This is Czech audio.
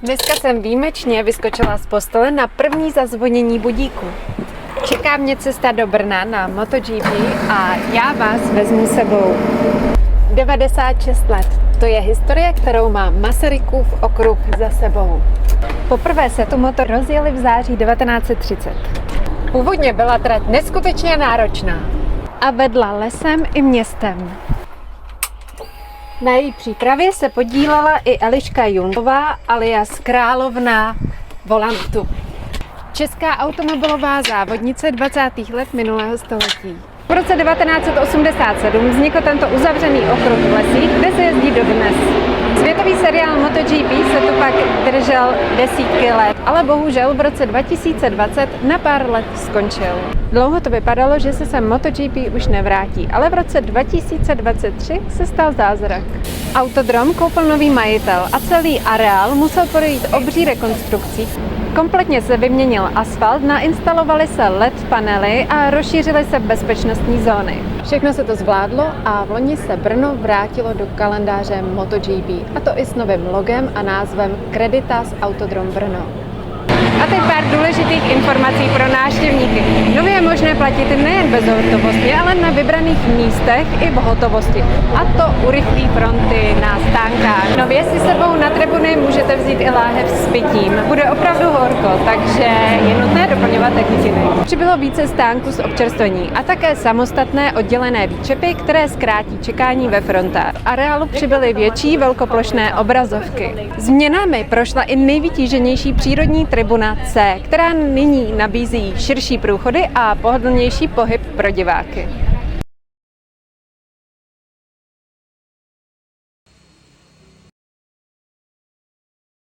Dneska jsem výjimečně vyskočila z postele na první zazvonění budíku. Čeká mě cesta do Brna na MotoGP a já vás vezmu sebou. 96 let. To je historie, kterou má Masarykův okruh za sebou. Poprvé se tu motor rozjeli v září 1930. Původně byla trať neskutečně náročná a vedla lesem i městem. Na její přípravě se podílela i Eliška Jungová alias Královna volantu. Česká automobilová závodnice 20. let minulého století. V roce 1987 vznikl tento uzavřený okruh v lesích, kde se jezdí dodnes. Světový seriál MotoGP se tu pak držel desítky let, ale bohužel v roce 2020 na pár let skončil. Dlouho to vypadalo, že se sem MotoGP už nevrátí, ale v roce 2023 se stal zázrak. Autodrom koupil nový majitel a celý areál musel projít obří rekonstrukcí. Kompletně se vyměnil asfalt, nainstalovaly se LED panely a rozšířily se bezpečnostní zóny. Všechno se to zvládlo a v loni se Brno vrátilo do kalendáře MotoGP, a to i s novým logem a názvem Creditas Autodrom Brno. A teď pár důležitých informací pro návštěvníky. Nově je možné platit nejen bezhotovostně, ale na vybraných místech i v hotovosti. A to urychlí fronty na stánkách. Nově si sebou na tribuny můžete vzít i láhev s pitím. Bude opravdu horko, takže je nutné doplňovat tekutiny. Přibylo více stánků z občerstvení a také samostatné oddělené výčepy, které zkrátí čekání ve frontách. V areálu přibyly větší velkoplošné obrazovky. Změnami prošla i nejvytíženější přírodní tribuna C, která nyní nabízí širší průchody a pohodlnější pohyb pro diváky.